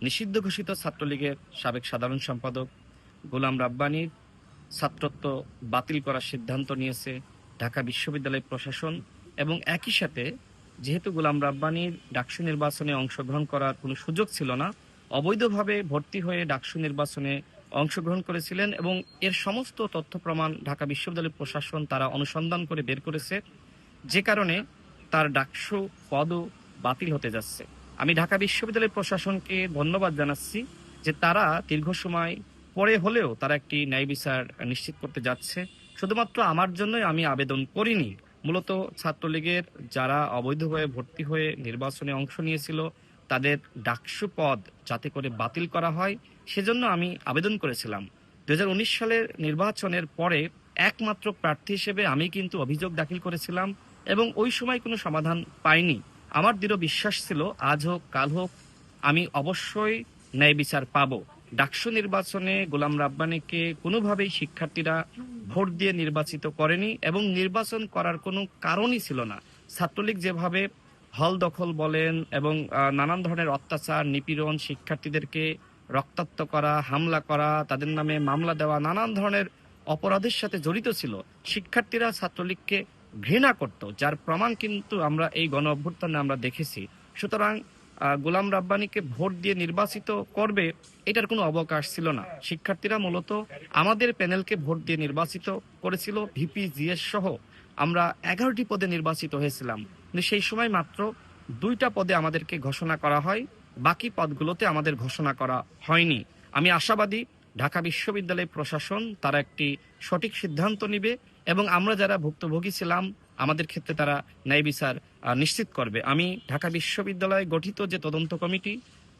নিষিদ্ধ ঘোষিত ছাত্রলীগের সাবেক সাধারণ সম্পাদক গোলাম রাব্বানীর ছাত্রত্ব বাতিল করার সিদ্ধান্ত নিয়েছে ঢাকা বিশ্ববিদ্যালয় প্রশাসন। এবং একই সাথে যেহেতু গোলাম রাব্বানীর ডাকসু নির্বাচনে অংশগ্রহণ করার কোনো সুযোগ ছিল না, অবৈধভাবে ভর্তি হয়ে ডাকসু নির্বাচনে অংশগ্রহণ করেছিলেন এবং এর সমস্ত তথ্য প্রমাণ ঢাকা বিশ্ববিদ্যালয় প্রশাসন তারা অনুসন্ধান করে বের করেছে, যে কারণে তার ডাকসু পদও বাতিল হতে যাচ্ছে। আমি ঢাকা বিশ্ববিদ্যালয় প্রশাসনকে ধন্যবাদ জানাচ্ছি যে তারা দীর্ঘ সময় পরে হলেও তারা একটি ন্যায় বিচার নিশ্চিত করতে যাচ্ছে। শুধুমাত্র আমার জন্যই আমি আবেদন করিনি, মূলত ছাত্রলীগের যারা অবৈধভাবে ভর্তি হয়ে নির্বাচনে অংশ নিয়েছিল তাদের ডাকসু পদ যাতে করে বাতিল করা হয় সেজন্য আমি আবেদন করেছিলাম। 2019 সালের নির্বাচনের পরে একমাত্র প্রার্থী হিসেবে আমি কিন্তু অভিযোগ দাখিল করেছিলাম এবং ওই সময় কোনো সমাধান পাইনি। আমার দৃঢ় বিশ্বাস ছিল আজ হোক কাল হোক আমি অবশ্যই ন্যায় বিচার পাবো। ডাকসু নির্বাচনে গোলাম রাব্বানীকে কোনোভাবেই শিক্ষার্থীরা ভোট দিয়ে নির্বাচিত করেনি এবং নির্বাচন করার কোনো কারণই ছিল না। ছাত্রলীগ যেভাবে হল দখল বলেন এবং নানান ধরনের অত্যাচার নিপীড়ন, শিক্ষার্থীদেরকে রক্তাক্ত করা, হামলা করা, তাদের নামে মামলা দেওয়া, নানান ধরনের অপরাধের সাথে জড়িত ছিল, শিক্ষার্থীরা ছাত্রলীগকে ঘৃণা করত, যার প্রমাণ কিন্তু আমরা এই গণ অভ্যুত্থানে আমরা দেখেছি। সুতরাং গোলাম রাব্বানীকে ভোট দিয়ে নির্বাচিত করবে এটার কোনো অবকাশ ছিল না। শিক্ষার্থীরা মূলত আমাদের প্যানেলকে ভোট দিয়ে নির্বাচিত করেছিল, ভিপি জিএস সহ আমরা 11টি পদে নির্বাচিত হয়েছিলাম, কিন্তু সেই সময় মাত্র 2টা পদে আমাদেরকে ঘোষণা করা হয়, বাকি পদগুলোতে আমাদের ঘোষণা করা হয়নি। আমি আশাবাদী ঢাকা বিশ্ববিদ্যালয় প্রশাসন তারা একটি সঠিক সিদ্ধান্ত নিবে এবং আমরা যারা ভুক্তভোগী ছিলাম আমাদের ক্ষেত্রে তারা ন্যায় বিচার নিশ্চিত করবে। আমি ঢাকা বিশ্ববিদ্যালয় গঠিত যে তদন্ত কমিটি,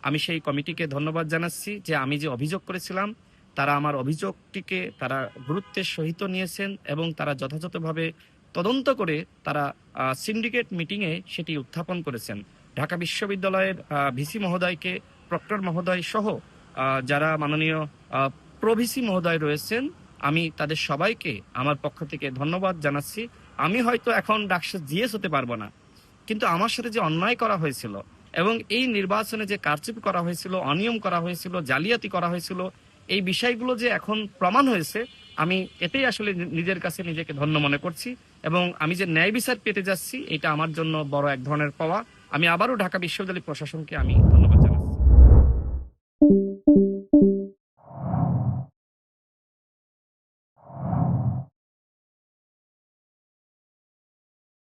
আমি সেই কমিটিকে ধন্যবাদ জানাচ্ছি যে আমি যে অভিযোগ করেছিলাম তারা আমার অভিযোগটিকে তারা গুরুত্বের সহিত নিয়েছেন এবং তারা যথাযথভাবে তদন্ত করে তারা সিন্ডিকেট মিটিংয়ে সেটি উত্থাপন করেছেন। ঢাকা বিশ্ববিদ্যালয়ের ভিসি মহোদয়কে, প্রক্টর মহোদয় সহ যারা মাননীয় প্রভিসি মহোদয় রয়েছেন, আমি তাদের সবাইকে আমার পক্ষ থেকে ধন্যবাদ জানাচ্ছি। আমি হয়তো এখন ডাকসু জিএস হতে পারবো না, কিন্তু আমার সাথে যে অন্যায় করা হয়েছিল এবং এই নির্বাচনে যে কারচুপি করা হয়েছিল, অনিয়ম করা হয়েছিল, জালিয়াতি করা হয়েছিল, এই বিষয়গুলো যে এখন প্রমাণ হয়েছে, আমি এটাই আসলে নিজের কাছে নিজেকে ধন্য মনে করছি এবং আমি যে ন্যায় বিচার পেতে যাচ্ছি এটা আমার জন্য বড় এক ধরনের পাওয়া। আমি আবারও ঢাকা বিশ্ববিদ্যালয় প্রশাসনকে আমি ধন্যবাদ জানাই।